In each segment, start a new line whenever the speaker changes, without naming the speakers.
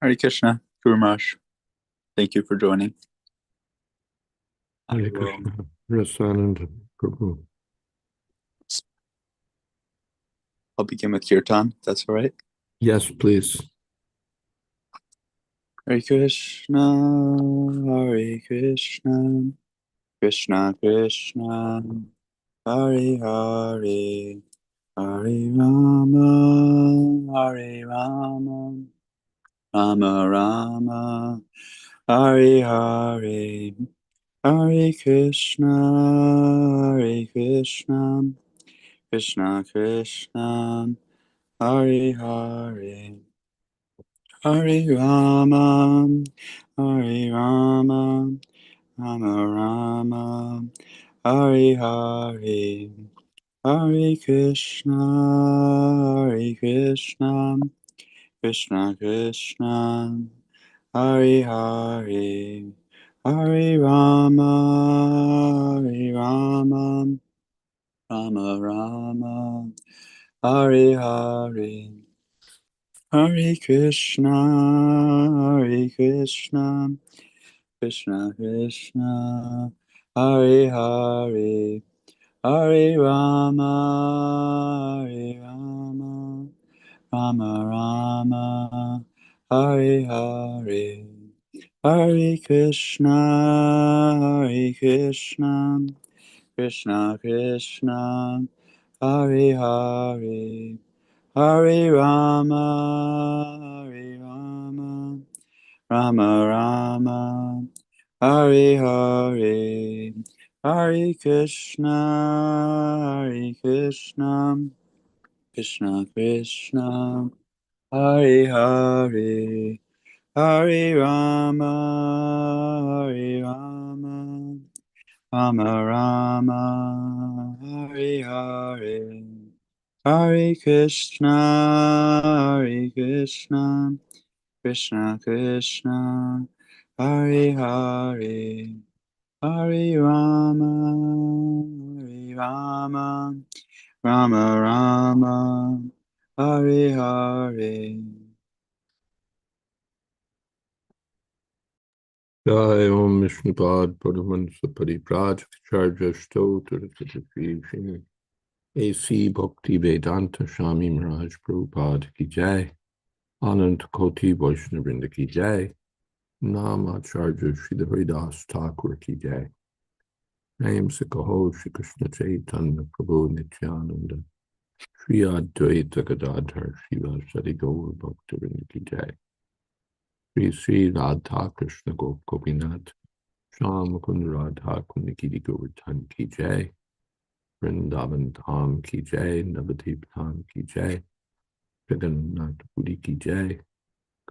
Hare Krishna, Guru Maharaj. Thank you for joining.
Hare Krishna, Rasanand Prabhu.
I'll begin with Kirtan, if that's all right.
Yes, please.
Hare Krishna, Hare Krishna, Krishna Krishna, Hare Hare, Hare Rama, Hare Rama, Rama Rama, Hare Hare, Hare Krishna, Hare Krishna, Krishna Krishna, Hare Hare, Hare Rama, Hare Rama, Rama Rama, Hare Hare, Hare Krishna, Hare Krishna, Krishna Krishna, Hare Hare, Hare Rama, Hare Rama, Rama Rama, Hare Hare, Hare Krishna, Hare Krishna, Krishna Krishna, Hare Hare, Hare Rama, Hare Rama, Rama Rama, Hare Hare, Hare Krishna, Hare Krishna, Krishna Krishna, Hare Hare, Hare Rama, Hare Rama, Rama Rama, Hare Hare, Hare Krishna, Hare Krishna, Krishna Krishna, Hare Hare, Hare Rama, Hare Rama, Rama Rama, Hare Hare, Hare Krishna, Hare Krishna, Krishna Krishna, Hare Hare, Hare Rama, Hare Rama, Rama Rama, Hare Hare.
Jai Om Vishnupad Padamansa Paripraj Charja Stotra Sri A.C. Bhakti Vedanta Swami Maharaj Prabhupada Ki Jai Anand Koti Vaishnavrinda Ki Jai Nam Acharya Shri Haridas Thakur Ki Jai Naim Sikaho Shri Krishna Chaitanya Prabhu Nityananda Shri Advaita Gadadhar Shiva Sadi Gaur Bhaktivinoda Ki Jai Sri Radha Krishna Gopinath Sham Kund Radha Kunikiri Govardhan Ki Jai Vrindavan Dham Ki Jai Navadip Dham Ki Jai Jagannath Puri Ki Jai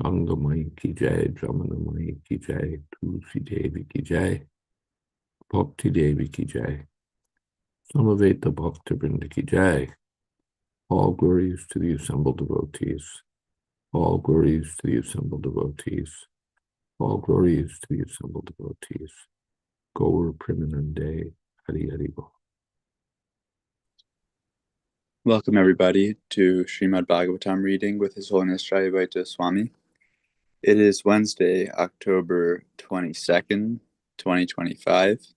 Ganga Mai Ki Jai Jamuna Mai Ki Jai Tulsi Devi Ki Jai Bhakti Devi Ki Jai Samaveta Bhaktivinoda Ki Jai. All glories to the assembled devotees. All glories to the assembled devotees. All glories to the assembled devotees. Gaur Premanande Hari Hari Bol.
Welcome everybody to Srimad Bhagavatam reading with His Holiness Jayādvaita Swami. It is Wednesday, October 22nd, 2025.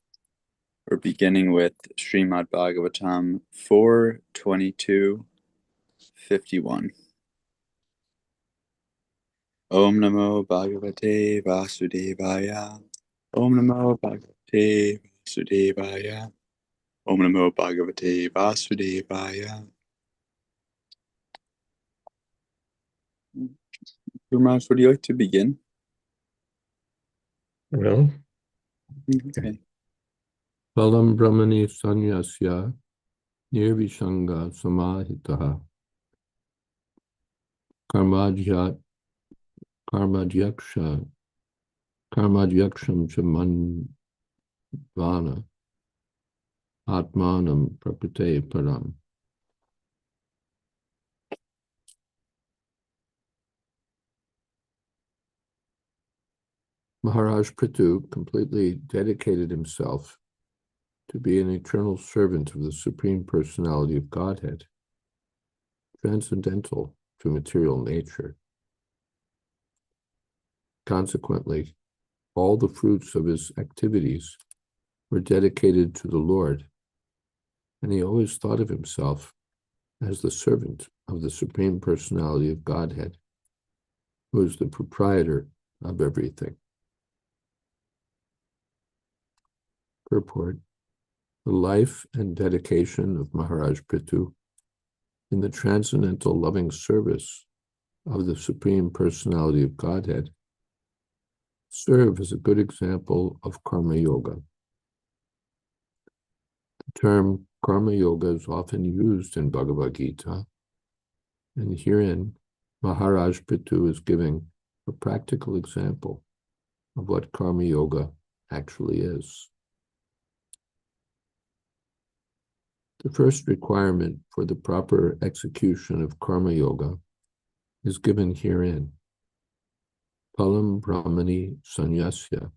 We're beginning with Srimad Bhagavatam 4:22:51. Om Namo Bhagavate Vasudevaya. Om Namo Bhagavate Vasudevaya. Om Namo Bhagavate Vasudevaya. Guru Maharaj, would you like to begin?
Well,
Okay.
Balam Brahmani Sanyasya Nirvishanga Samahitaha Karmadhyaksham Chamanvana Atmanam Prapate Param. Maharaj Prithu completely dedicated himself to be an eternal servant of the Supreme Personality of Godhead, transcendental to material nature. Consequently, all the fruits of his activities were dedicated to the Lord, and he always thought of himself as the servant of the Supreme Personality of Godhead, who is the proprietor of everything. Purport: the life and dedication of Maharaj Prithu in the transcendental loving service of the Supreme Personality of Godhead serve as a good example of Karma Yoga. The term Karma Yoga is often used in Bhagavad Gita, and herein Maharaj Prithu is giving a practical example of what Karma Yoga actually is. The first requirement for the proper execution of Karma Yoga is given herein: Palam Brahmani Sanyasya,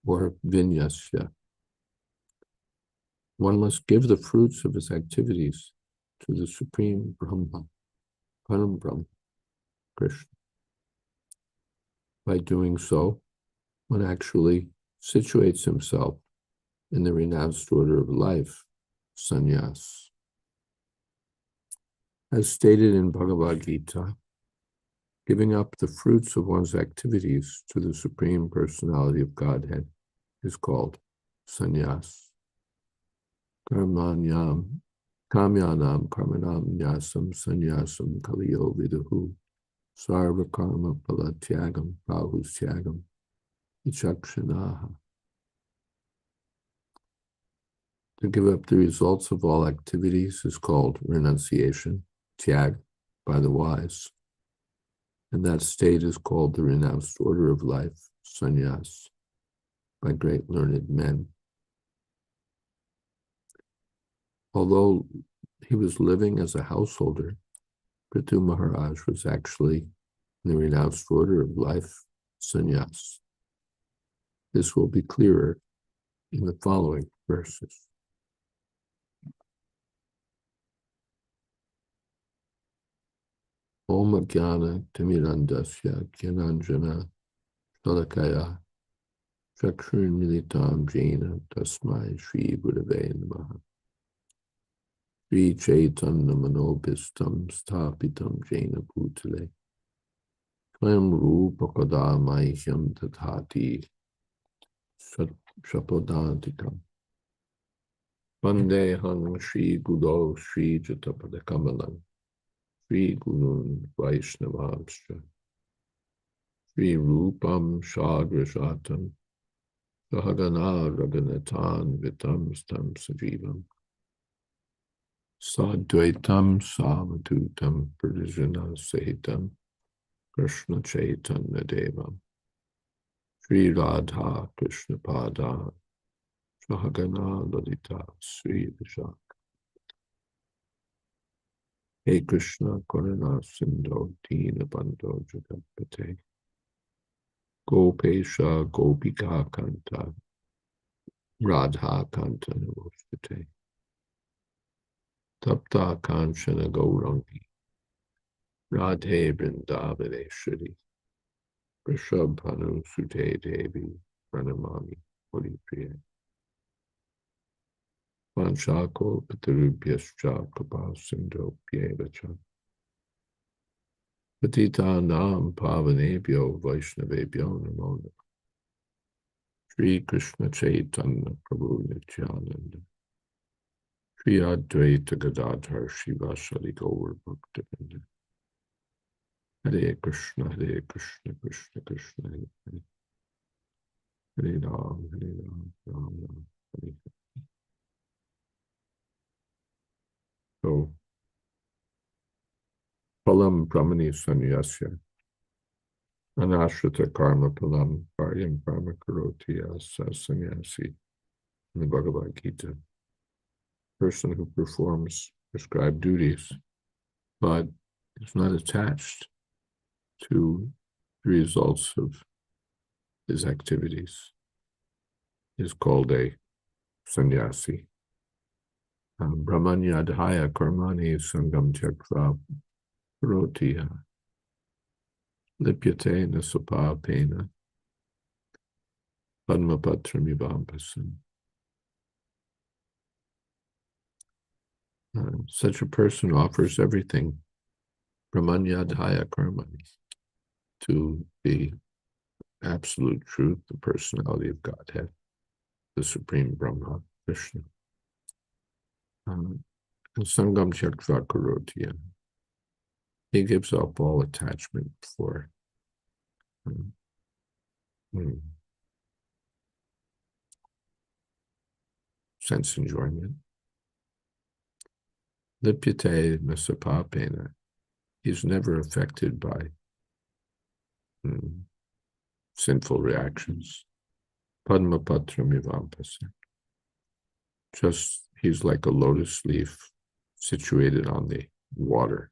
or Vinyasya. One must give the fruits of his activities to the Supreme Brahma, Param Brahma, Krishna. By doing so, one actually situates himself in the renounced order of life, sannyas. As stated in Bhagavad Gita, giving up the fruits of one's activities to the Supreme Personality of Godhead is called sannyas. Kamyanam karmanam nyasam sannyasam kaliyo viduhu sarva karma palatyagam prahustyagam vichakshanaha. To give up the results of all activities is called renunciation, tyag, by the wise. And that state is called the renounced order of life, sannyas, by great learned men. Although he was living as a householder, Prithu Maharaj was actually in the renounced order of life, sannyas. This will be clearer in the following verses. Om Jnana Timirandasya Gyananjana Shalakaya Chakshun Militam Jena Tasmai Shri Gurave Namaha. Shri Chaitanya Manobhistam Sthapitam Jena Bhutale Swam Rupa Kadamahyam Tathati Shapodantikam Vandeham Shri Gudo Shri Jatapadakamalam Shri Gurun Vaishnavamscha Shri Rupam Shadrajatam Sahagana Raghunathan Vitam Stam Sajivam Sadvaitam Savadutam Pradijana Sahitam Krishna Chaitanya Devam Shri Radha Krishna Pada Sahagana Lalita Sri Vishak. Hey Krishna Karuna Sindho Dina Bandho Jagapate Gopesha Gopika Kanta Radha Kanta Navostate Tapta Kanchana Gaurangi Radhe Vrindavaneshwari Rishabhanu Sute Devi Pranamami Hori Priya Vanchako Patarubhyascha Kapal Sindho Pyevacha Patita Nam Pavanebhyo Vaishnavebhyo Namo Namah. Shri Krishna Chaitanya Prabhu Nityananda Shri Advaita Gadadhar Shivasari Gaur Bhaktivinoda Hare Krishna Krishna Krishna Hare Hare Hare Ram Ram Ram Hare Hare. So, Palam Brahmani Sanyasya Anashrita Karma Palam Paryam Karma Karoti Asa Sannyasi in the Bhagavad Gita. Person who performs prescribed duties but is not attached to the results of his activities is called a sannyasi. Brahmanyadhaya karmani sangam tyakva karotiya. Lipyate nasapapena padmapatramivambasam. Such a person offers everything brahmanyadhaya karmani to the absolute truth, the personality of Godhead, the Supreme Brahma, Krishna. And Sangam Tyaktva Karoti. He gives up all attachment for sense enjoyment. Lipyate masapapena. He's never affected by sinful reactions. Padmapatramivambasa. Just he's like a lotus leaf situated on the water.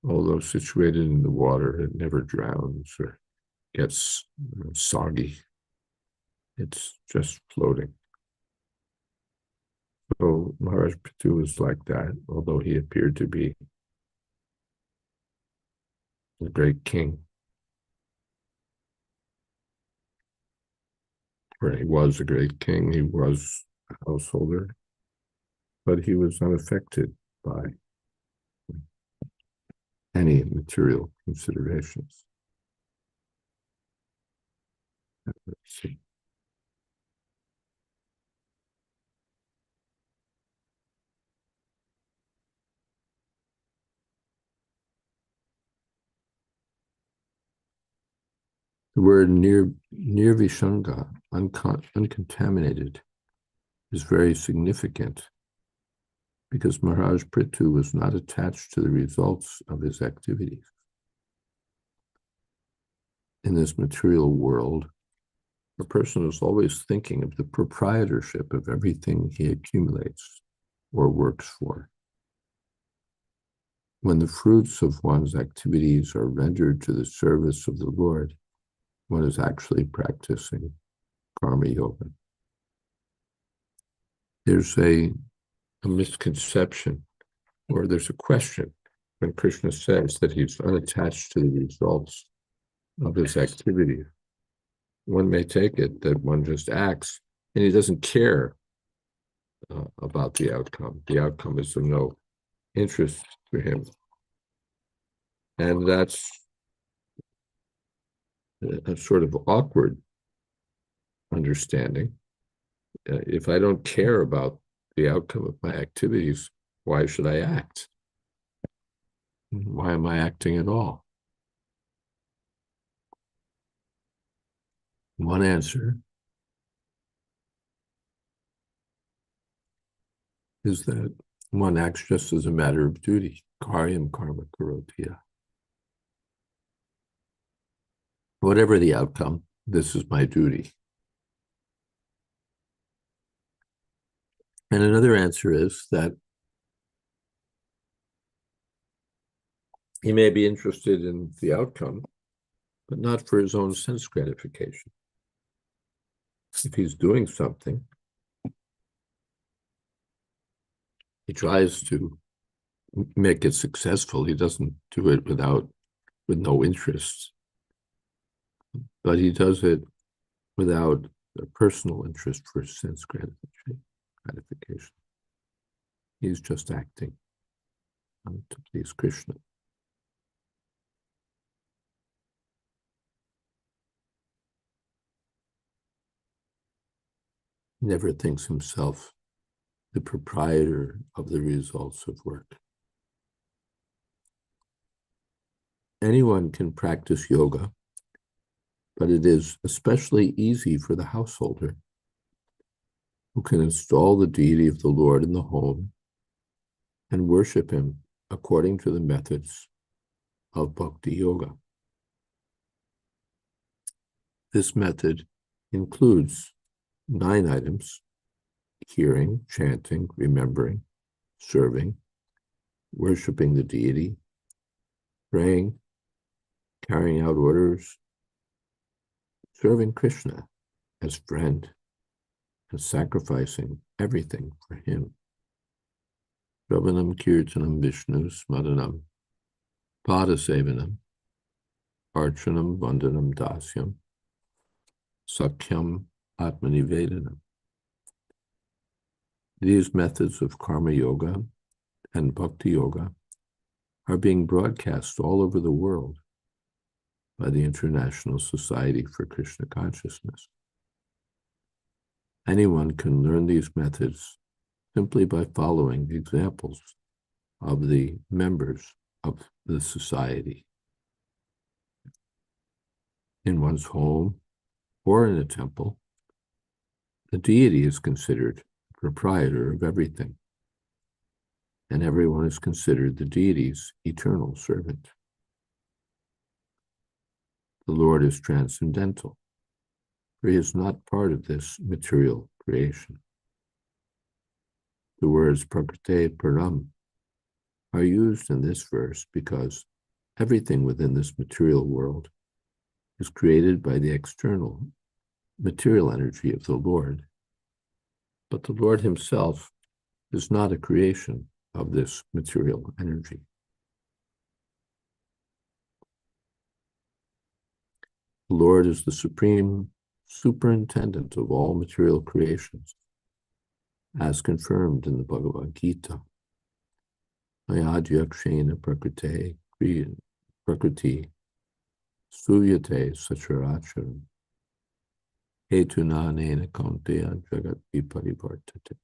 Although situated in the water, it never drowns or gets soggy. It's just floating. So Maharaj Prithu was like that, although he appeared to be a great king. Or he was a great king, he was a householder, but he was unaffected by any material considerations. Let's see. The word nirvishanga, uncontaminated, is very significant because Maharaj Prithu was not attached to the results of his activities. In this material world, a person is always thinking of the proprietorship of everything he accumulates or works for. When the fruits of one's activities are rendered to the service of the Lord, one is actually practicing karma yoga. There's a misconception, or there's a question when Krishna says that he's unattached to the results of his activity. One may take it that one just acts and he doesn't care about the outcome. The outcome is of no interest to him. And that's a sort of awkward understanding. If I don't care about the outcome of my activities, why should I act? Why am I acting at all? One answer is that one acts just as a matter of duty. Karyam karma karotiya. Whatever the outcome, this is my duty. And another answer is that he may be interested in the outcome, but not for his own sense gratification. If he's doing something, he tries to make it successful. He doesn't do it with no interest, but he does it without a personal interest for sense gratification. He's just acting to please Krishna. Never thinks himself the proprietor of the results of work. Anyone can practice yoga, but it is especially easy for the householder who can install the deity of the Lord in the home and worship him according to the methods of bhakti yoga. This method includes 9 items: hearing, chanting, remembering, serving, worshiping the deity, praying, carrying out orders, serving Krishna as friend, and sacrificing everything for him. Shravanam, Kirtanam, Vishnu, Smaranam, Padasevanam, Archanam Vandanam Dasyam Sakhyam Atmanivedanam. These methods of karma yoga and bhakti yoga are being broadcast all over the world by the International Society for Krishna Consciousness. Anyone can learn these methods simply by following the examples of the members of the society. In one's home or in a temple, the deity is considered proprietor of everything, and everyone is considered the deity's eternal servant. The Lord is transcendental, for he is not part of this material creation. The words Prakrite Param are used in this verse because everything within this material world is created by the external material energy of the Lord. But the Lord himself is not a creation of this material energy. The Lord is the supreme superintendent of all material creations, as confirmed in the Bhagavad Gita. Ayadhyakshena prakrite prakriti suyate sacharacharam hetunanena kaunteya jagat viparivartate.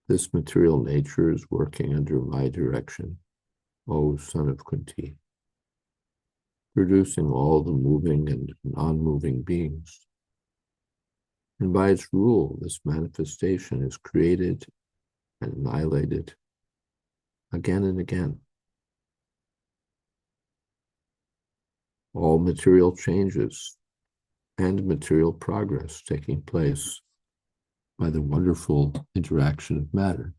This material nature is working under my direction, O son of Kunti, producing all the moving and non-moving beings. And by its rule, this manifestation is created and annihilated again and again. All material changes and material progress taking place by the wonderful interaction of matter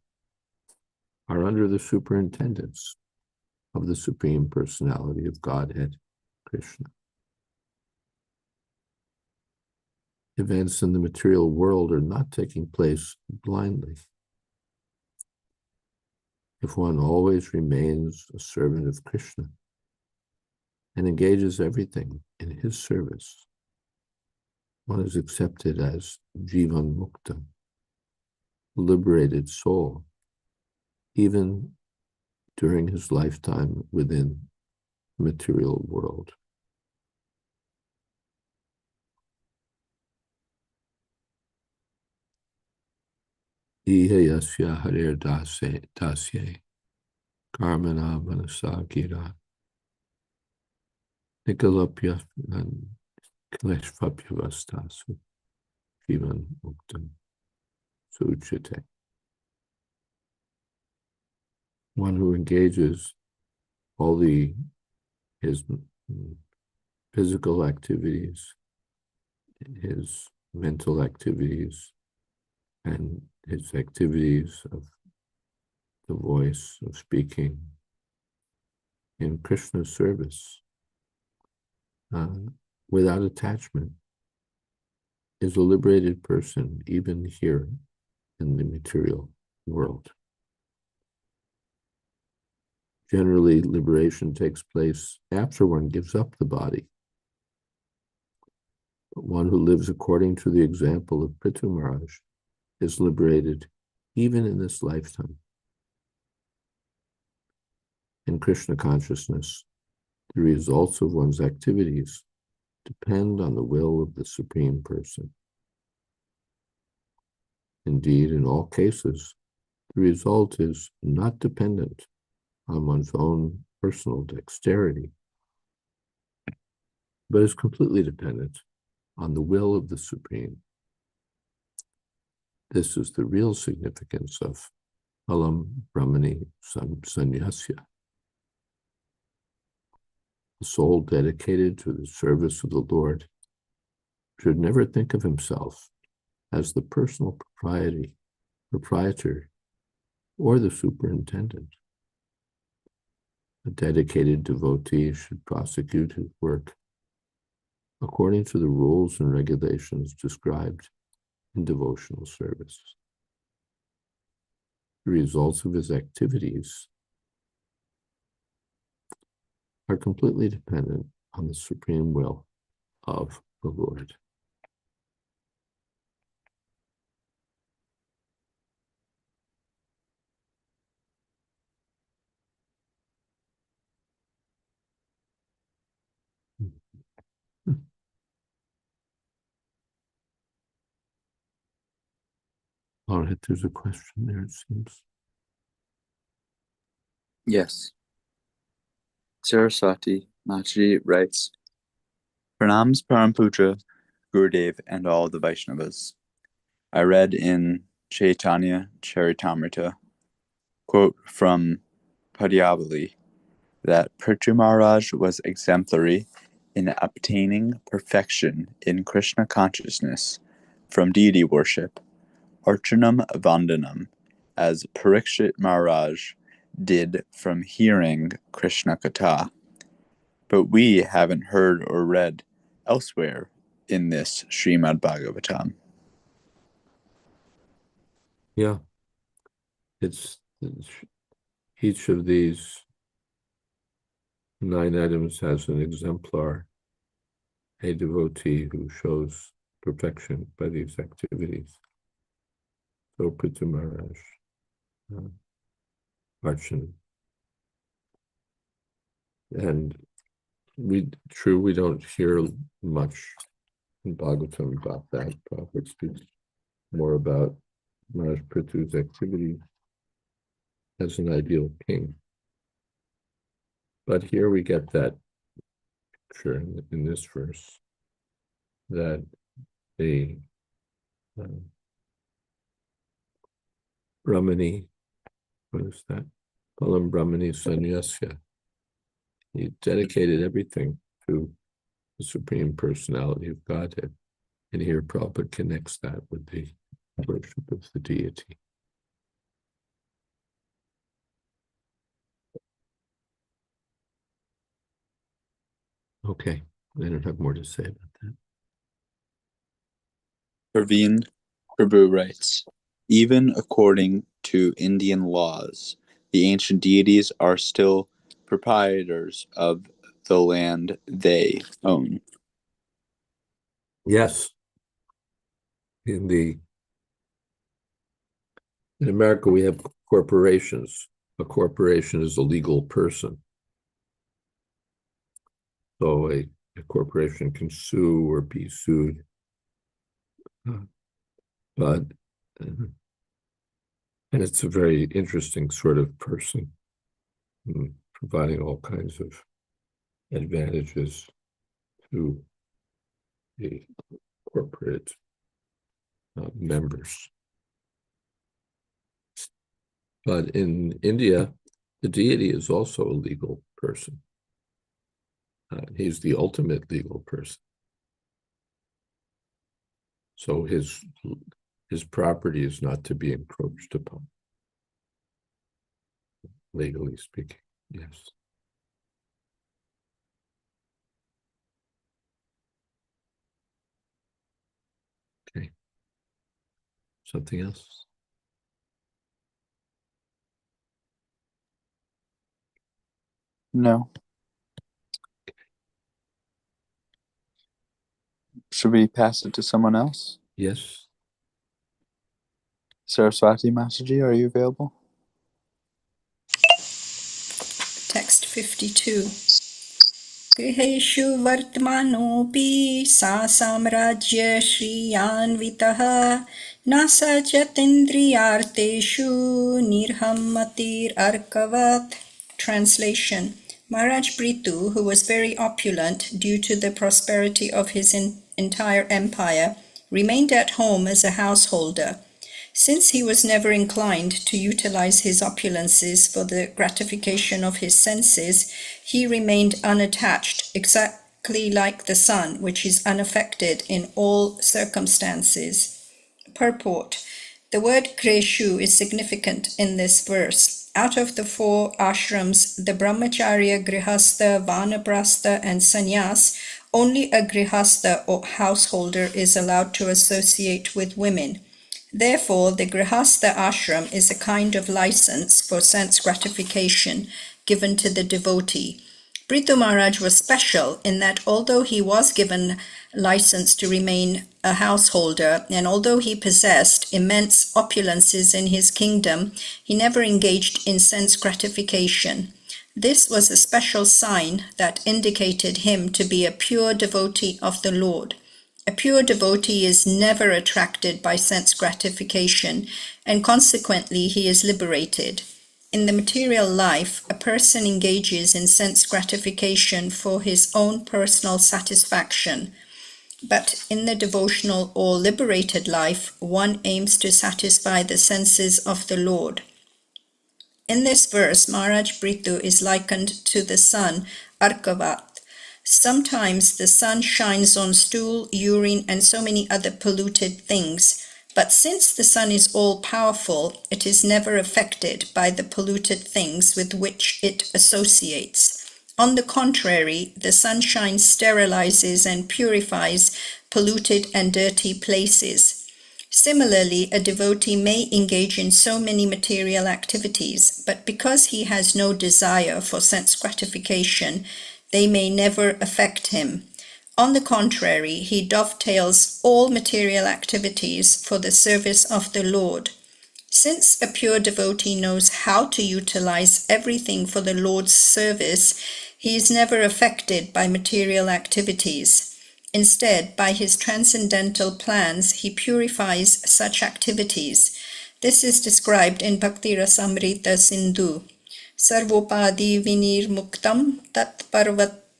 are under the superintendence of the Supreme Personality of Godhead, Krishna. Events in the material world are not taking place blindly. If one always remains a servant of Krishna and engages everything in his service, one is accepted as Jivan Mukta, liberated soul, even during his lifetime within the material world. Iha yasya harir dasye karmana manasa gira nikalapya and kleshvapyavastasu jivan muktam suchate. One who engages all his physical activities, his mental activities, and his activities of the voice, of speaking in Krishna's service without attachment is a liberated person, even here in the material world. Generally, liberation takes place after one gives up the body. But one who lives according to the example of Prithu Maharaj is liberated even in this lifetime. In Krishna consciousness, the results of one's activities depend on the will of the Supreme Person. Indeed, in all cases, the result is not dependent on one's own personal dexterity, but is completely dependent on the will of the Supreme. This is the real significance of Alam Brahmani Sanyasya. The soul dedicated to the service of the Lord should never think of himself as the personal proprietor or the superintendent. A dedicated devotee should prosecute his work according to the rules and regulations described in devotional service. The results of his activities are completely dependent on the supreme will of the Lord. All right, there's a question there, it seems.
Yes. Saraswati Mataji writes, Pranams Parampuja, Gurudev, and all the Vaishnavas. I read in Chaitanya Charitamrita, quote from Padyavali, that Prithu Maharaj was exemplary in obtaining perfection in Krishna consciousness from deity worship, Archanam Vandanam, as Parikshit Maharaj did from hearing Krishna Katha. But we haven't heard or read elsewhere in this Srimad Bhagavatam.
Yeah, it's each of these 9 items has an exemplar, a devotee who shows perfection by these activities. So Prithu Maharaj, Archana. And we don't hear much in Bhagavatam about that. Prabhupada speaks more about Maharaj Prithu's activity as an ideal king. But here we get that picture in this verse that the Brahmani, what is that? Palam Brahmani Sanyasya. He dedicated everything to the Supreme Personality of Godhead. And here Prabhupada connects that with the worship of the deity. Okay, I don't have more to say about that.
Praveen Prabhu writes, even according to Indian laws, the ancient deities are still proprietors of the land they own.
Yes. In America, we have corporations. A corporation is a legal person. So a corporation can sue or be sued. But and it's a very interesting sort of person, providing all kinds of advantages to the corporate members. But in India, the deity is also a legal person. He's the ultimate legal person. So his property is not to be encroached upon, legally speaking. Yes. Okay. Something else?
No. Should we pass it to someone else?
Yes.
Saraswati Mataji, are you available?
Text 52. Griheshu vartmanopi sa samrajya shriyanvitah nasa jatindriyarteshu nirhammatir arkavat. Translation. Maharaj Prithu, who was very opulent due to the prosperity of his entire empire, remained at home as a householder. Since he was never inclined to utilize his opulences for the gratification of his senses, he remained unattached, exactly like the sun, which is unaffected in all circumstances. Purport. The word Kreshu is significant in this verse. Out of the 4 ashrams, the Brahmacharya, Grihastha, Vanaprastha, and Sannyas, only a Grihastha or householder is allowed to associate with women. Therefore, the Grihastha ashram is a kind of license for sense gratification given to the devotee. Prithu Maharaj was special in that although he was given license to remain a householder, and although he possessed immense opulences in his kingdom, he never engaged in sense gratification. This was a special sign that indicated him to be a pure devotee of the Lord. A pure devotee is never attracted by sense gratification, and consequently he is liberated. In the material life, a person engages in sense gratification for his own personal satisfaction. But in the devotional or liberated life, one aims to satisfy the senses of the Lord. In this verse, Maharaj Prithu is likened to the sun, Arkavat. Sometimes the sun shines on stool, urine, and so many other polluted things. But since the sun is all-powerful, it is never affected by the polluted things with which it associates. On the contrary, the sunshine sterilizes and purifies polluted and dirty places. Similarly, a devotee may engage in so many material activities, but because he has no desire for sense gratification, they may never affect him. On the contrary, he dovetails all material activities for the service of the Lord. Since a pure devotee knows how to utilize everything for the Lord's service, he is never affected by material activities. Instead, by his transcendental plans, he purifies such activities. This is described in Bhakti Rasamrita Sindhu. Sarvopadi vinir muktam tat parvatvena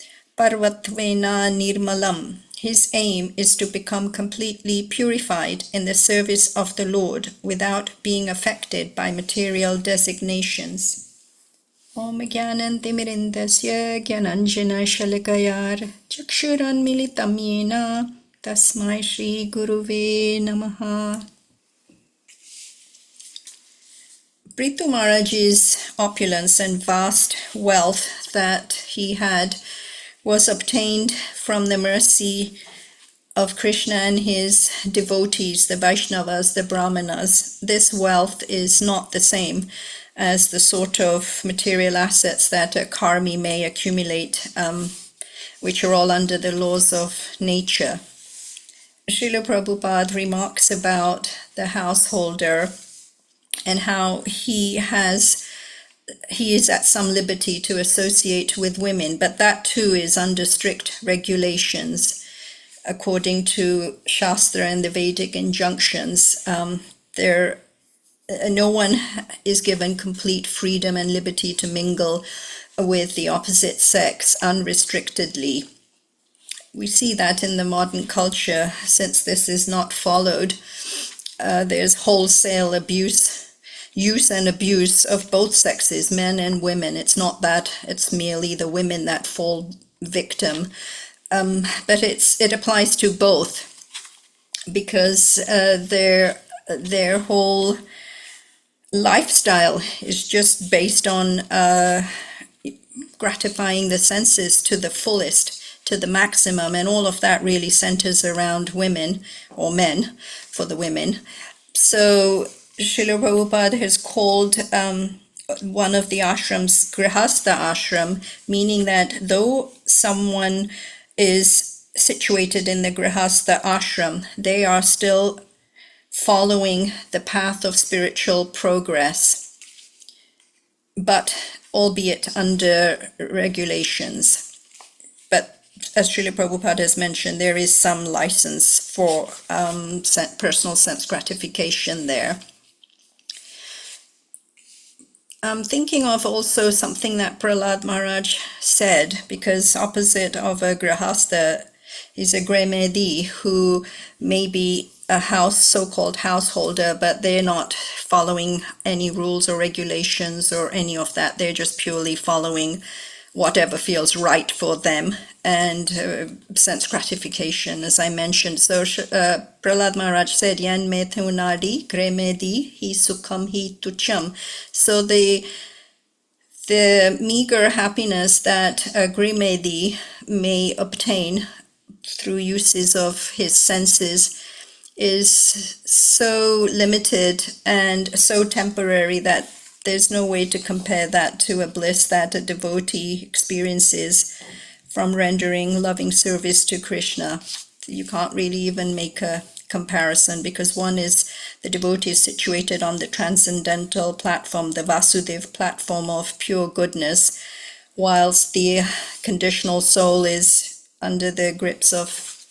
nirmalam. His aim is to become completely purified in the service of the Lord without being affected by material designations. Om Gyanantimirindasya Gyananjana Shalakayar Chakshuran Militam Yena Tasmai Shri Guruve Namaha. Prithu Maharaj's opulence and vast wealth that he had was obtained from the mercy of Krishna and his devotees, the Vaishnavas, the Brahmanas. This wealth is not the same as the sort of material assets that a karmi may accumulate, which are all under the laws of nature. Srila Prabhupada remarks about the householder and how he is at some liberty to associate with women, but that too is under strict regulations. According to Shastra and the Vedic injunctions, no one is given complete freedom and liberty to mingle with the opposite sex unrestrictedly. We see that in the modern culture, since this is not followed, there's wholesale use and abuse of both sexes, men and women. It's not that it's merely the women that fall victim, but it applies to both, because their whole lifestyle is just based on gratifying the senses to the fullest, to the maximum, and all of that really centers around women, or men for the women. So Srila Prabhupada has called one of the ashrams Grihastha ashram, meaning that though someone is situated in the Grihastha ashram, they are still following the path of spiritual progress, but albeit under regulations. But as Srila Prabhupada has mentioned, there is some license for personal sense gratification there. I'm thinking of also something that Prahlad Maharaj said, because opposite of a Grihastha is a Gremedi, who may be a so-called householder, but they're not following any rules or regulations or any of that. They're just purely following whatever feels right for them, and sense gratification, as I mentioned. So Prahlad Maharaj said, Yan me thunadi gremedi hi sukham hi tucham. So the meager happiness that a Grimedi may obtain through uses of his senses is so limited and so temporary that there's no way to compare that to a bliss that a devotee experiences from rendering loving service to Krishna. You can't really even make a comparison, because one is the devotee is situated on the transcendental platform, the Vasudev platform of pure goodness, whilst the conditional soul is under the grips of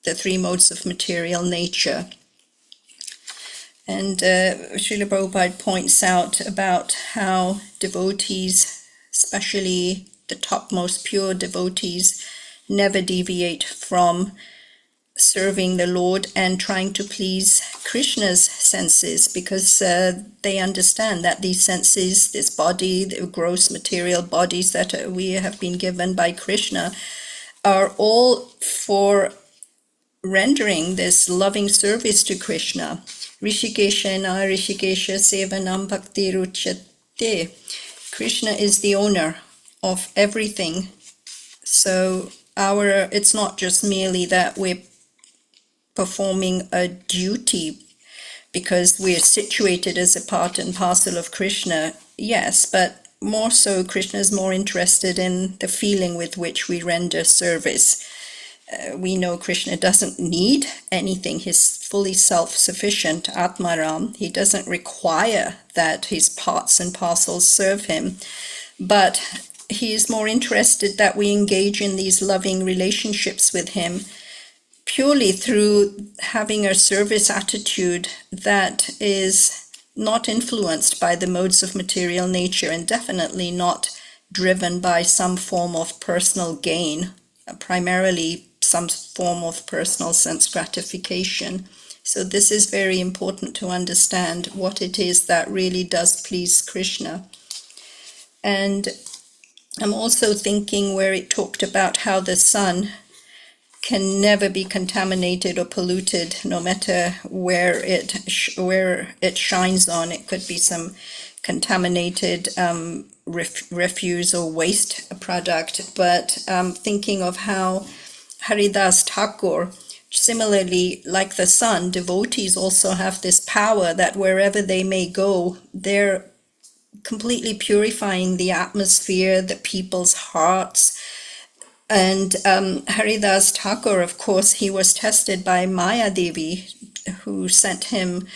the three modes of material nature. And Srila Prabhupada points out about how devotees, especially the topmost pure devotees, never deviate from serving the Lord and trying to please Krishna's senses, because they understand that these senses, this body, the gross material bodies that we have been given by Krishna, are all for rendering this loving service to Krishna. Rishikeshana Rishikesha Sevanam Bhakti Ruchyate. Krishna is the owner of everything. So it's not just merely that we're performing a duty because we're situated as a part and parcel of Krishna, yes, but more so Krishna is more interested in the feeling with which we render service. We know Krishna doesn't need anything. He's fully self-sufficient, Atmaram. He doesn't require that his parts and parcels serve him. But he is more interested that we engage in these loving relationships with him purely through having a service attitude that is not influenced by the modes of material nature, and definitely not driven by some form of personal gain, primarily some form of personal sense gratification. So this is very important to understand what it is that really does please Krishna. And I'm also thinking where it talked about how the sun can never be contaminated or polluted, no matter where it shines on. It could be some contaminated refuse or waste product. But thinking of how Haridas Thakur, similarly, like the sun, devotees also have this power that wherever they may go, they're completely purifying the atmosphere, the people's hearts. And Haridas Thakur, of course, he was tested by Maya Devi, who sent him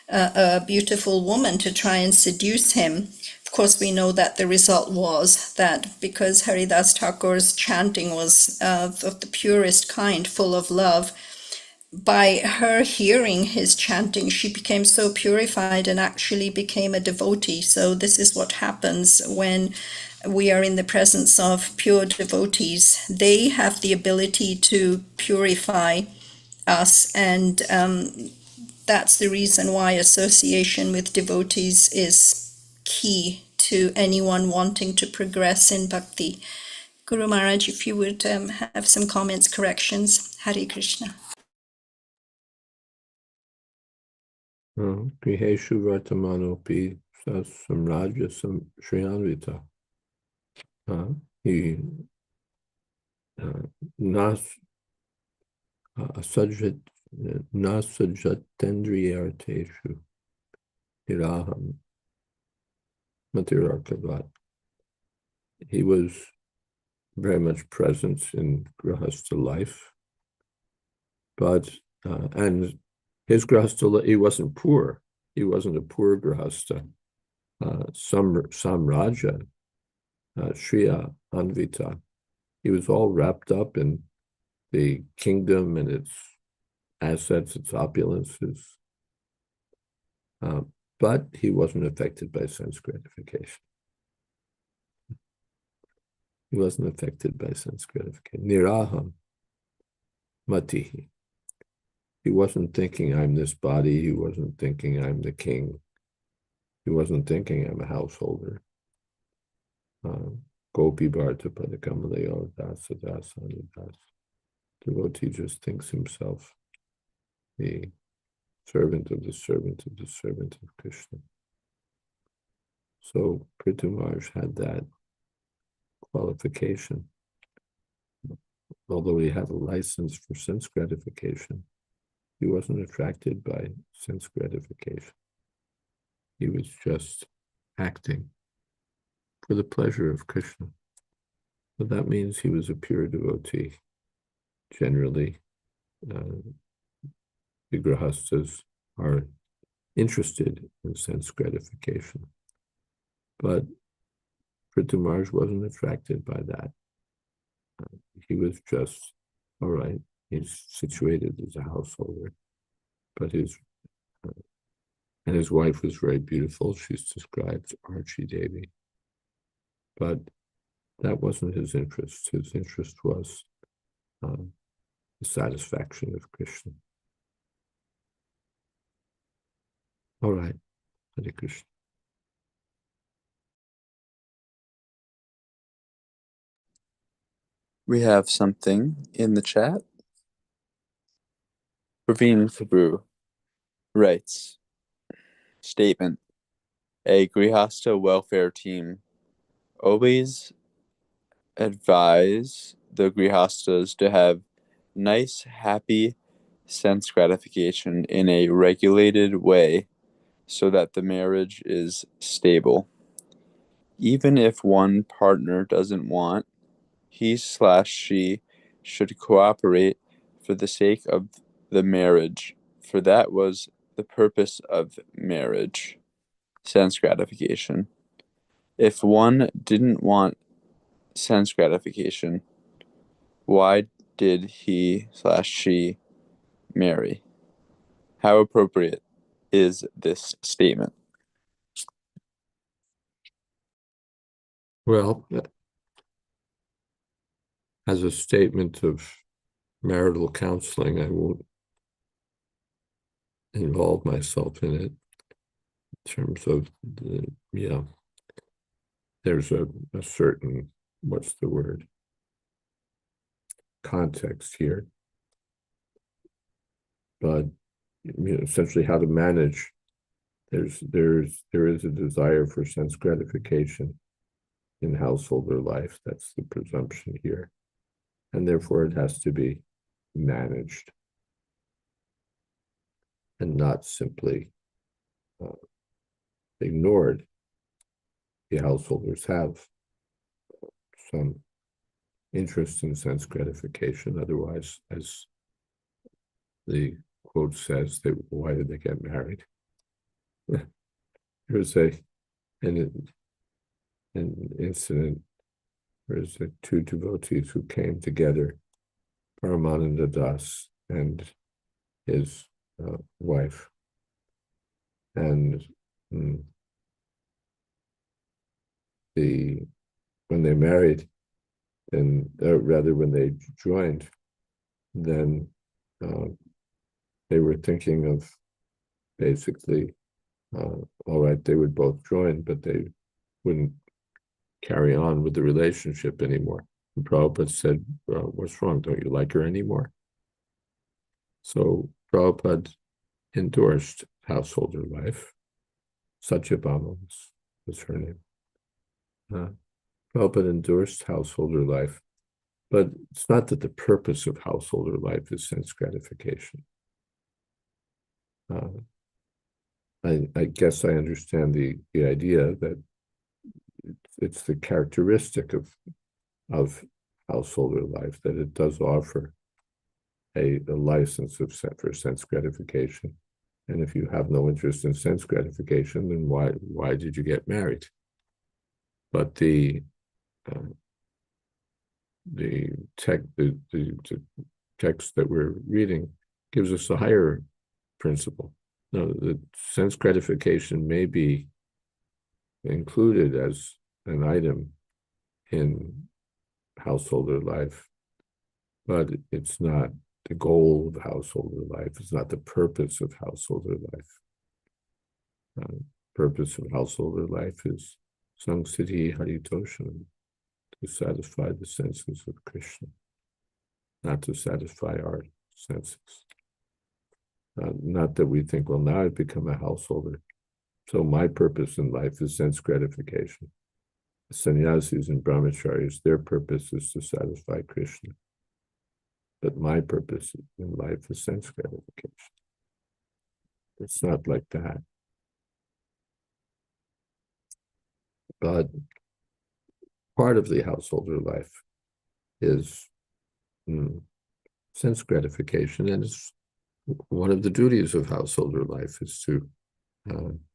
a beautiful woman to try and seduce him. Of course, we know that the result was that because Haridas Thakur's chanting was of the purest kind, full of love, by her hearing his chanting, she became so purified and actually became a devotee. So this is what happens when we are in the presence of pure devotees. They have the ability to purify us, and that's the reason why association with devotees is key to anyone wanting to progress in bhakti. Guru Maharaj, if you would have some comments, corrections. Hare Krishna.
Griheshu Vartamanopi Samraja Sriyanvita. He Nasajatendriyarteshu Hiraham Matirarkavat. He was very much present in Grahastha life, but and his Grahastha, he wasn't poor. He wasn't a poor Grahastha. Samraja, Shriya Anvita, he was all wrapped up in the kingdom and its assets, its opulences. But he wasn't affected by sense gratification. He wasn't affected by sense gratification. Niraham Matihi. He wasn't thinking, I'm this body. He wasn't thinking, I'm the king. He wasn't thinking, I'm a householder. Gopi Bharta Padakamalaya Dasa Dasa Das. Devotee just thinks himself the servant of the servant of the servant of Krishna. So Prithu Maharaj had that qualification. Although he had a license for sense gratification, he wasn't attracted by sense gratification. He was just acting for the pleasure of Krishna. But that means he was a pure devotee. Generally, the grihastas are interested in sense gratification. But Prithu Maharaj wasn't attracted by that. He was just, all right, he's situated as a householder, but his wife was very beautiful. She's described Archie Devi. But that wasn't his interest. His interest was the satisfaction of Krishna. All right, Hare Krishna.
We have something in the chat. Praveen Prabhu writes, statement, a Grihasta welfare team always advise the Grihastas to have nice, happy sense gratification in a regulated way so that the marriage is stable. Even if one partner doesn't want, he/she should cooperate for the sake of the marriage, for that was the purpose of marriage, sense gratification. If one didn't want sense gratification, why did he/she marry? How appropriate is this statement?
Well, as a statement of marital counseling, I won't involve myself in it. In terms of there's a certain, what's the word, context here. But essentially how to manage, there is a desire for sense gratification in householder life. That's the presumption here. And therefore it has to be managed and not simply ignored. The householders have some interest in sense gratification. Otherwise, as the quote says, why did they get married? There's an incident. There's two devotees who came together, Paramananda Das and his wife. And when they married, and rather when they joined, then they were thinking of basically, all right, they would both join, but they wouldn't carry on with the relationship anymore. And Prabhupada said, well, what's wrong? Don't you like her anymore? So Prabhupada endorsed householder life. Satyabhama was her name. Prabhupada endorsed householder life, but it's not that the purpose of householder life is sense gratification. I guess I understand the idea that it's the characteristic of householder life that it does offer a license for sense gratification. And if you have no interest in sense gratification, then why did you get married? But the text that we're reading gives us a higher principle. Now, the sense gratification may be included as an item in householder life, but it's not the goal of householder life. It's not the purpose of householder life. Purpose of householder life is Sangsiti Haritoshanam, to satisfy the senses of Krishna, not to satisfy our senses. Not that we think, well, now I've become a householder, so my purpose in life is sense gratification. The sannyasis and brahmacharis, their purpose is to satisfy Krishna. But my purpose in life is sense gratification. It's not like that. But part of the householder life is sense gratification, and it's one of the duties of householder life is to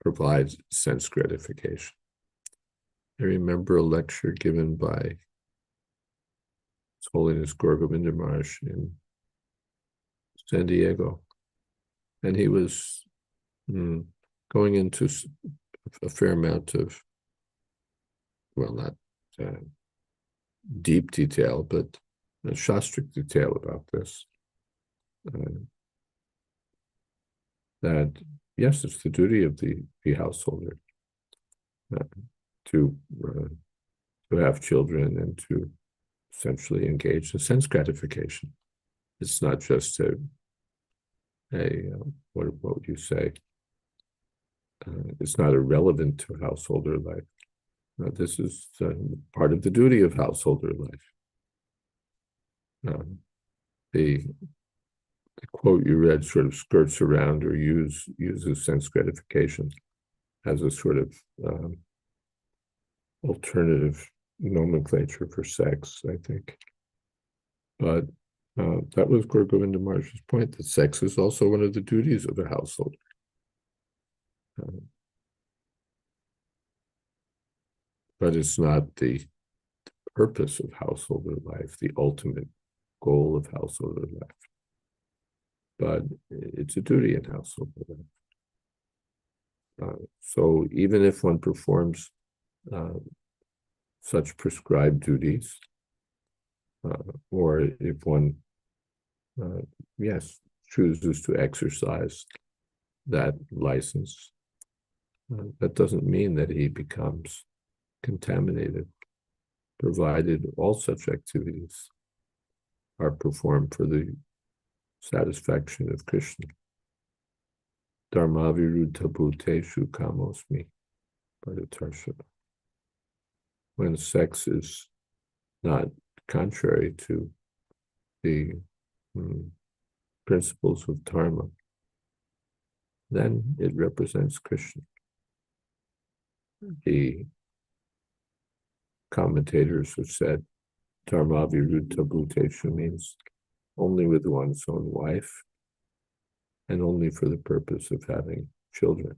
provide sense gratification. I remember a lecture given by His Holiness Gorgovinda Maharaj in San Diego, and he was going into a fair amount of, well, not deep detail, but shastric detail about this. That yes, it's the duty of the householder to have children and to essentially engage in sense gratification. It's not just what would you say? It's not irrelevant to householder life. This is part of the duty of householder life. The quote you read sort of skirts around or uses sense gratification as a sort of alternative nomenclature for sex, I think. But that was Gorgovinda Maharaj's point, that sex is also one of the duties of a household. But it's not the purpose of householder life, the ultimate goal of householder life. But it's a duty in householder life. So even if one performs such prescribed duties, or if one, chooses to exercise that license, that doesn't mean that he becomes contaminated, provided all such activities are performed for the satisfaction of Krishna. Dharmaviruddha bhuteshu kamosmi, Bharatarsha. When sex is not contrary to the principles of dharma, then it represents Krishna. The commentators have said Dharmaviruddha bhuteshu means only with one's own wife and only for the purpose of having children.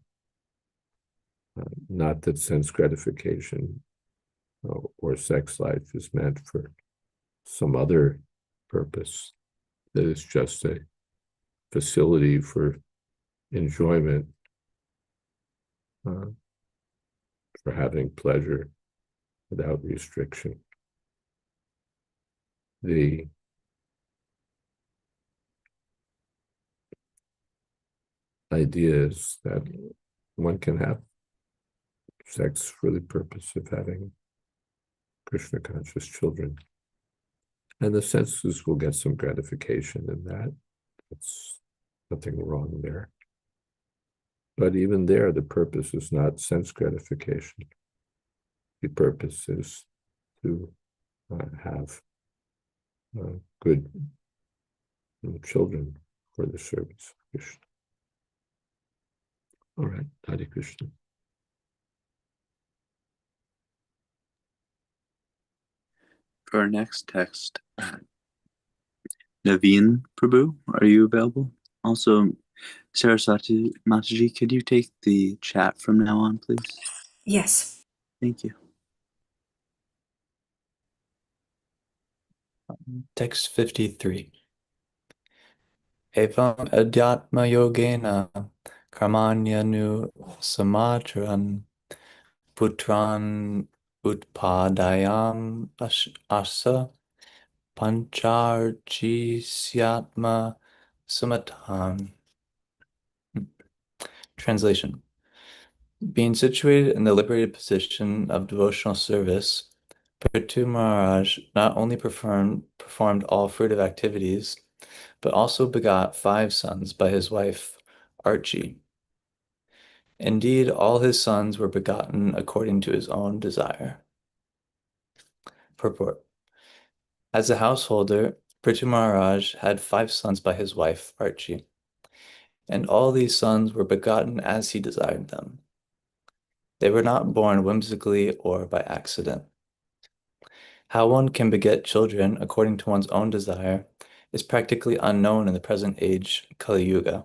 Not that sense gratification or sex life is meant for some other purpose, that it's just a facility for enjoyment, for having pleasure without restriction. The idea is that one can have sex for the purpose of having Krishna conscious children, and the senses will get some gratification in that. That's nothing wrong there. But even there, the purpose is not sense gratification. The purpose is to have good children for the service of Krishna. All right, Hare Krishna.
For our next text, Naveen Prabhu, are you available? Also, Saraswati Mataji, could you take the chat from now on, please?
Yes.
Thank you.
Text 53. Evam adhyatma yogena karmanyanu samachran putran utpadayam asa pancharchisyatma sumatan. Translation. Being situated in the liberated position of devotional service, Prithu Maharaj not only performed all fruitive activities, but also begot 5 sons by his wife, Archie. Indeed, all his sons were begotten according to his own desire. Purport. As a householder, Prithu Maharaj had 5 sons by his wife, Archie, and all these sons were begotten as he desired them. They were not born whimsically or by accident. How one can beget children according to one's own desire is practically unknown in the present age, Kali Yuga.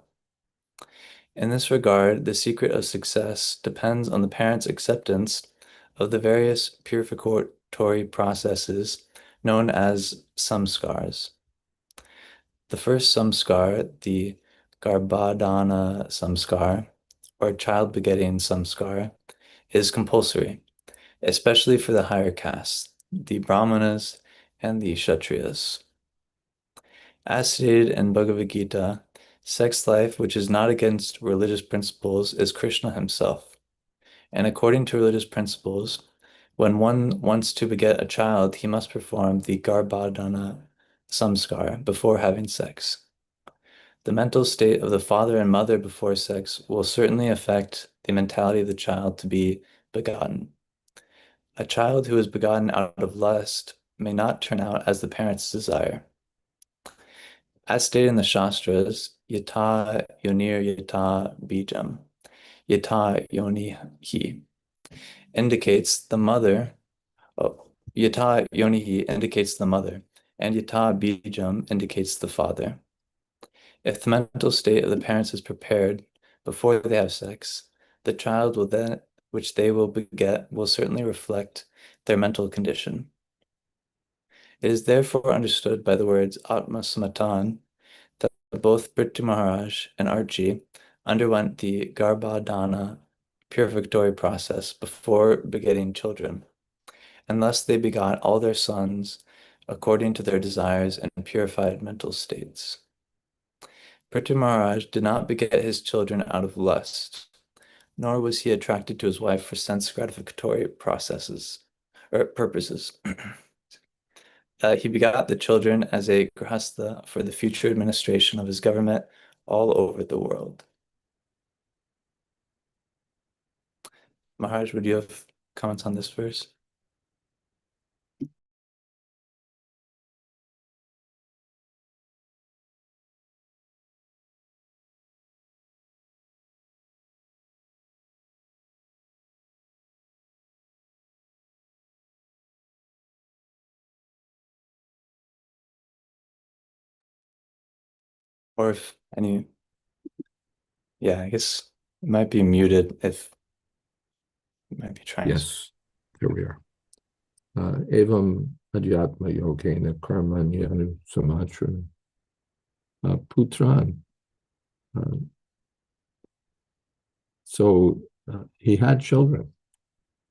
In this regard, the secret of success depends on the parents' acceptance of the various purificatory processes known as samskars. The first samskar, the Garbhadhana samskar, or child begetting samskar, is compulsory, especially for the higher castes, the Brahmanas and the Kshatriyas. As stated in Bhagavad Gita, sex life which is not against religious principles is Krishna himself. And according to religious principles, when one wants to beget a child, he must perform the Garbhadhana samskar before having sex. The mental state of the father and mother before sex will certainly affect the mentality of the child to be begotten. A child who is begotten out of lust may not turn out as the parents desire. As stated in the Shastras, yata yonir yata bijam, yata yonihi indicates the mother. Yata yonihi indicates the mother, and yata bijam indicates the father. If the mental state of the parents is prepared before they have sex, the child will then, which they will beget, will certainly reflect their mental condition. It is therefore understood by the words Atma Samatan that both Prithu Maharaj and Archie underwent the Garbhadhana purificatory process before begetting children, and thus they begot all their sons according to their desires and purified mental states. Prithu Maharaj did not beget his children out of lust, nor was he attracted to his wife for sense gratificatory purposes. He begot the children as a grihastha for the future administration of his government all over the world. Maharaj, would you have comments on this verse? Or if any, yeah, I guess it might be muted if you might be trying.
Yes, here we are. Evam adhyatma yogena karmanyanu samachran putran. So he had children.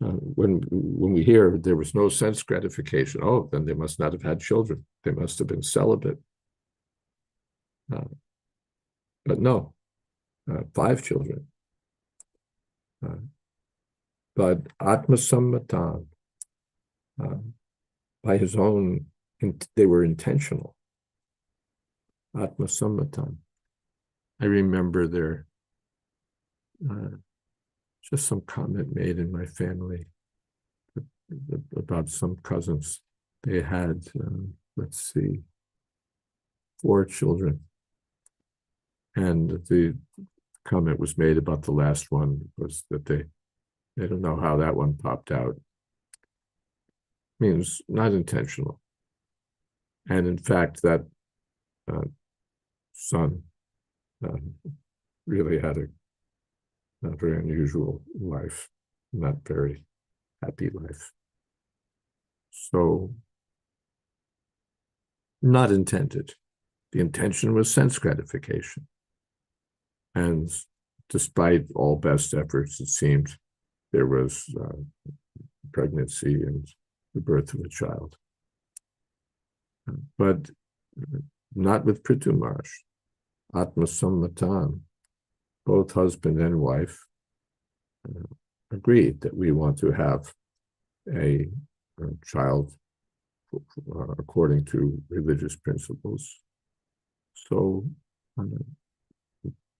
When we hear there was no sense gratification, oh, then they must not have had children. They must have been celibate. But no, 5 children. But Atmasammatan, by his own, they were intentional. Atmasammatan. I remember there, just some comment made in my family about some cousins. They had, let's see, 4 children. And the comment was made about the last one was that they don't know how that one popped out. Means not intentional. And in fact, that son really had a very unusual life, not very happy life. So, not intended. The intention was sense gratification. And despite all best efforts, it seemed there was pregnancy and the birth of a child. But not with Prithu Maharaj. Atmasammatan, both husband and wife agreed that we want to have a child according to religious principles. So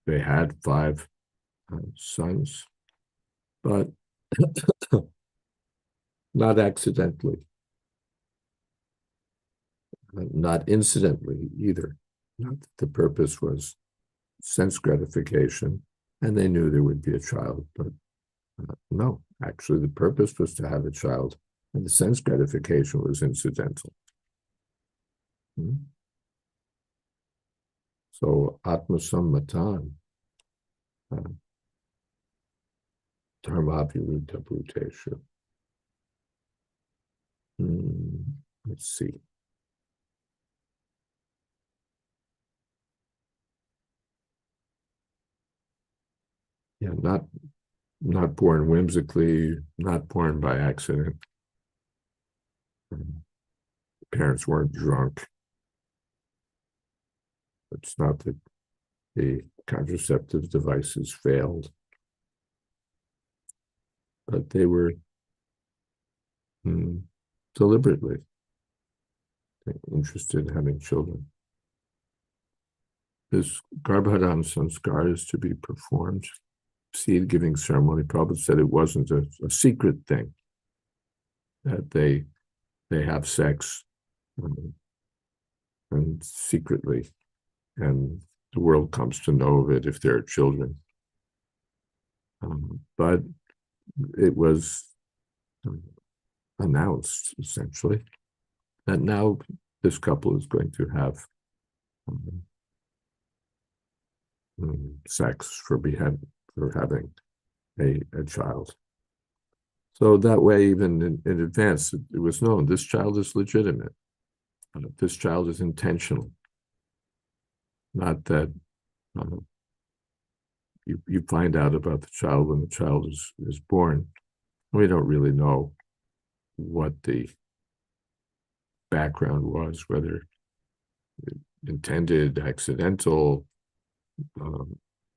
they had 5 sons, but not accidentally, not incidentally either. Not that the purpose was sense gratification, and they knew there would be a child, but No, actually, the purpose was to have a child, and the sense gratification was incidental. So, atmasammatan, dharmabhiruddha bhuteshu. Let's see. Yeah, not born whimsically, not born by accident. Parents weren't drunk. It's not that the contraceptive devices failed, but they were deliberately interested in having children. This Garbhadam Sanskar is to be performed. Seed-giving ceremony. Prabhupada said it wasn't a secret thing, that they have sex and secretly, and the world comes to know of it if there are children. But it was announced, essentially, that now this couple is going to have sex for having a child. So that way, even in advance, it was known this child is legitimate. This child is intentional. Not that you find out about the child when the child is born. We don't really know what the background was, whether intended, accidental,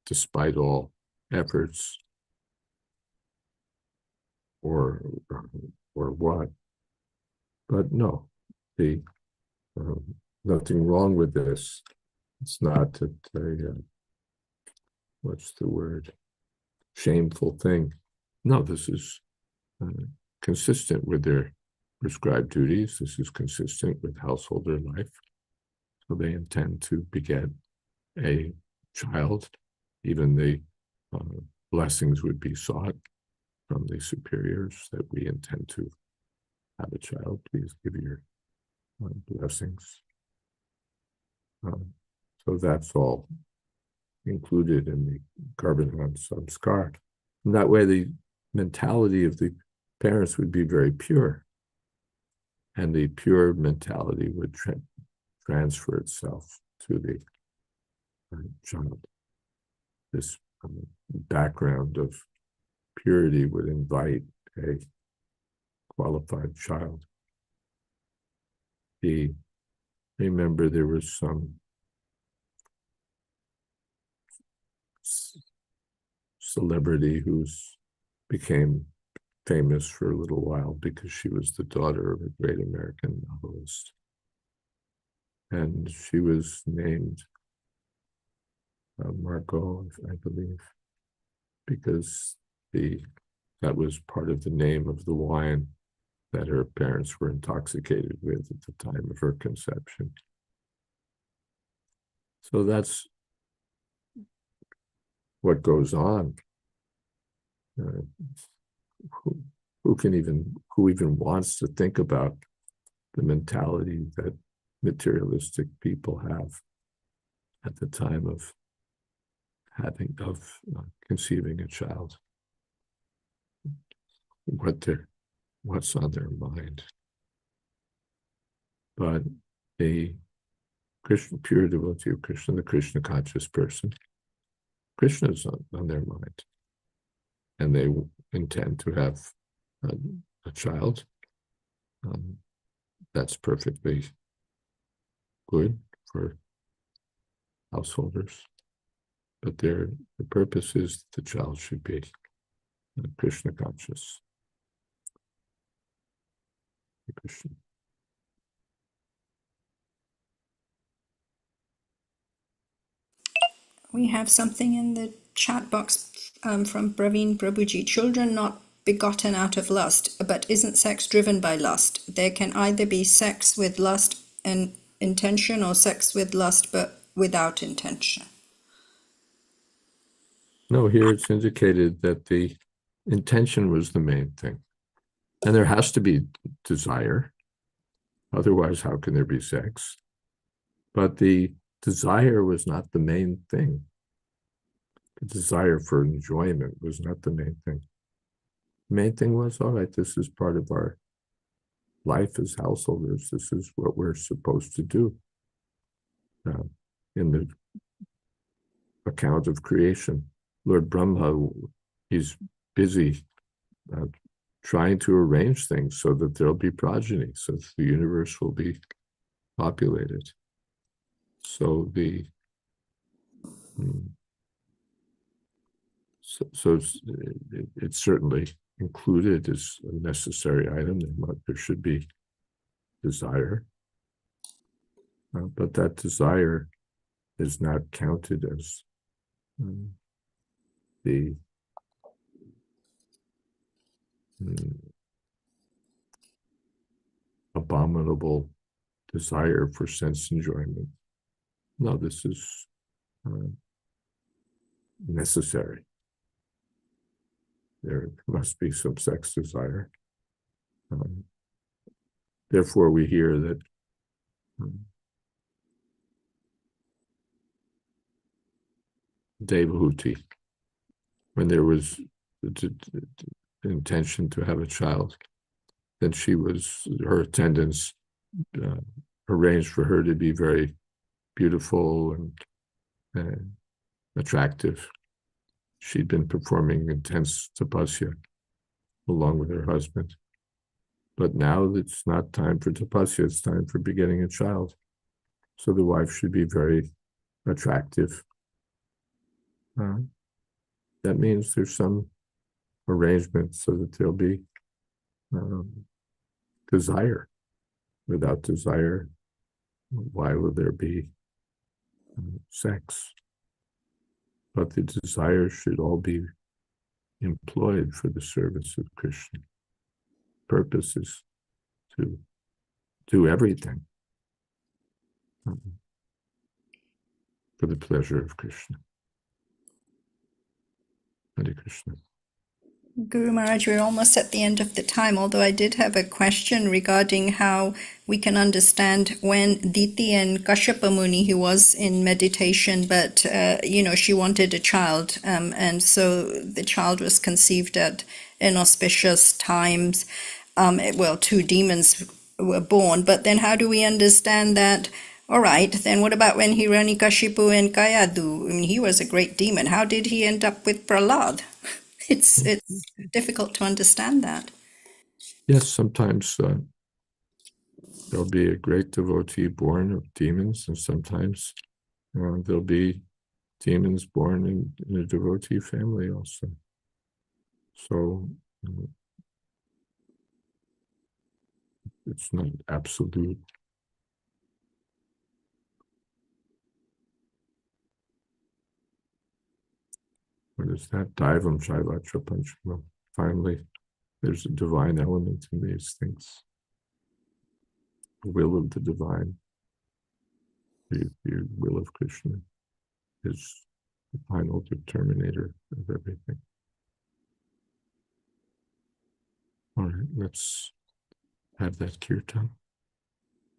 despite all efforts, or what. But no, nothing wrong with this. It's not what's the word? Shameful thing. No, this is consistent with their prescribed duties. This is consistent with householder life. So they intend to beget a child. Even the blessings would be sought from the superiors that we intend to have a child. Please give your blessings. So that's all included in the Garbhadam Samskar. And that way the mentality of the parents would be very pure. And the pure mentality would transfer itself to the child. This background of purity would invite a qualified child. Remember, there was some celebrity who became famous for a little while because she was the daughter of a great American novelist. And she was named Margot, I believe, because that was part of the name of the wine that her parents were intoxicated with at the time of her conception. So that's what goes on. Who even wants to think about the mentality that materialistic people have at the time of conceiving a child? What's on their mind? But a Krishna, pure devotee of Krishna, the Krishna conscious person, Krishna is on their mind, and they intend to have a child. That's perfectly good for householders, but the purpose is the child should be Krishna conscious. Krishna.
We have something in the chat box from Praveen Prabhuji. Children not begotten out of lust, but isn't sex driven by lust? There can either be sex with lust and intention or sex with lust but without intention.
No, here it's indicated that the intention was the main thing. And there has to be desire. Otherwise, how can there be sex? But the desire was not the main thing. The desire for enjoyment was not the main thing. The main thing was, all right, this is part of our life as householders. This is what we're supposed to do. In the account of creation, Lord Brahma, he's busy trying to arrange things so that there'll be progeny, so that the universe will be populated. So it's certainly included as a necessary item. There should be desire, but that desire is not counted as the abominable desire for sense enjoyment. No, this is necessary. There must be some sex desire. Therefore, we hear that Devahuti, when there was the intention to have a child, then her attendants arranged for her to be very beautiful and attractive. She'd been performing intense tapasya along with her husband. But now it's not time for tapasya, it's time for begetting a child. So the wife should be very attractive. That means there's some arrangement so that there'll be desire. Without desire, why will there be sex? But the desire should all be employed for the service of Krishna. Purpose is to do everything for the pleasure of Krishna. Hare Krishna.
Guru Maharaj, we're almost at the end of the time, although I did have a question regarding how we can understand when Diti and Kashyapa Muni, he was in meditation, but, she wanted a child, and so the child was conceived at inauspicious times. Two demons were born, but then how do we understand that? All right, then what about when Hiranyakashipu and Kayadu? I mean, he was a great demon. How did he end up with Prahlad? It's difficult to understand that.
Yes, sometimes there'll be a great devotee born of demons, and sometimes there'll be demons born in a devotee family also. So it's not absolute. What is that? Daivam Shaivatra Panchama. Finally, there's a divine element in these things. The will of the divine, the will of Krishna is the final determinator of everything. All right, let's have that kirtan.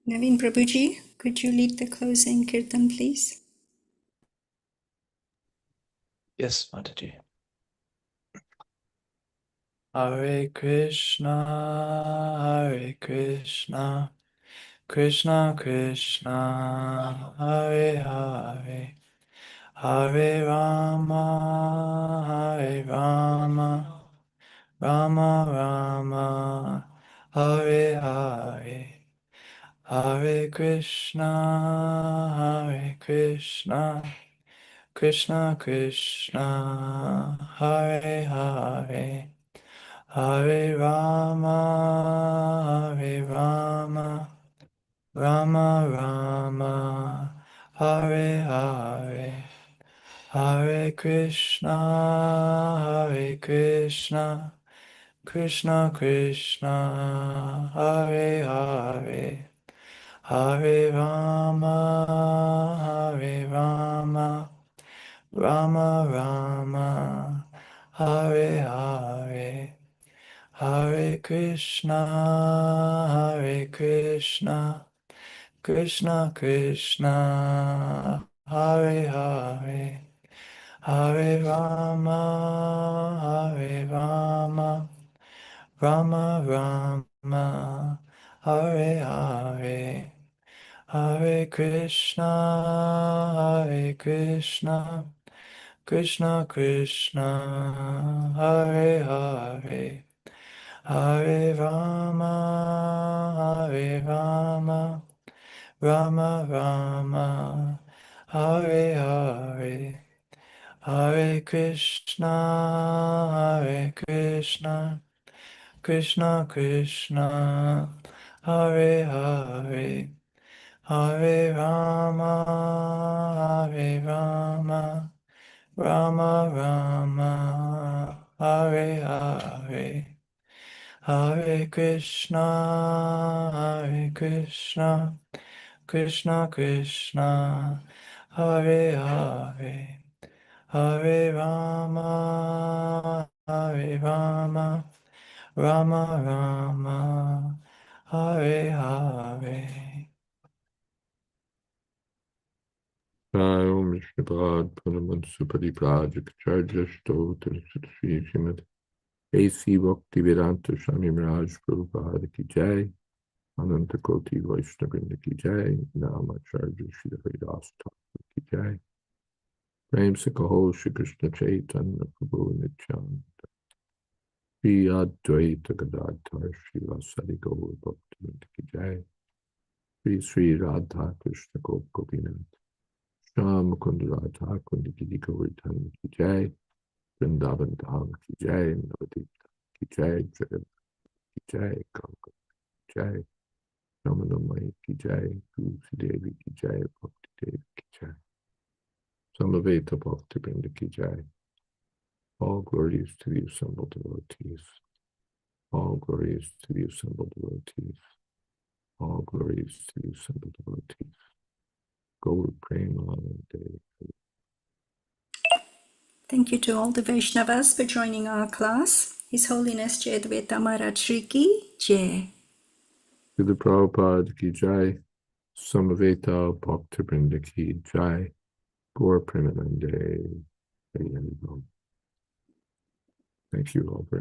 Naveen Prabhuji, could you lead the closing kirtan, please?
Yes, Mataji. Hare Krishna, Krishna Krishna, Hare Hare, Hare Rama, Rama Rama, Hare Hare, Hare Krishna, Krishna Krishna, Hare Hare, Hare Rama, Rama Rama, Hare Hare, Hare Krishna, Krishna Krishna, Hare Hare, Hare Rama, Rama Rama, Hare Hare, Hare Krishna, Krishna Krishna, Hare Hare, Hare Rama, Rama Rama, Hare Hare, Hare Krishna, Krishna Krishna, Hare Hare, Hare Rama, Rama Rama, Hare Hare, Hare Krishna, Krishna Krishna, Hare Hare, Hare Rama, Rama Rama, Hare Hare, Hare Krishna, Krishna Krishna, Hare Hare, Hare Rama, Rama Rama, Hare Hare.
Om Vishnupad Purnamamsa Paripurajaka Stotra Sri Srimad A.C. Bhaktivedanta Swami Maharaj Prabhupada Ki Jai, Ananta Koti Vaishnavrinda Ki Jai, Namacharya Srila Haridas Thakur Ki Jai, Prem Se Kaho Shri Krishna Chaitanya Prabhu Nityananda, Shri Jayādvaita Gadadhar Shri Vasari Gaur Bhaktivinoda Ki Jai, Sri Radha Krishna Gopinath, Sham Mukunda Radha Kundi Giri Govardhan Ki Jai, Vrindavan Dham Ki Jai, Navadip Ki Jai, Jagannath Ki Jai, Kanka Ki Jai, Ramanamai Ki Jai, Tulsi Devi Ki Jai, Bhakti Devi Ki Jai, Samaveta Bhakti Vrinda Ki Jai. All glories to the assembled devotees. All glories to the assembled devotees. All glories to the assembled devotees. Gaur Premanande.
Thank you to all the Vaishnavas for joining our class. His Holiness Jayādvaita Maharaj Shri Ki Jai.
To the Prabhupada Ki Jai, Samaveta Bhakti Vrinda Ki Jai, Gaur Premanande. Thank you all very much.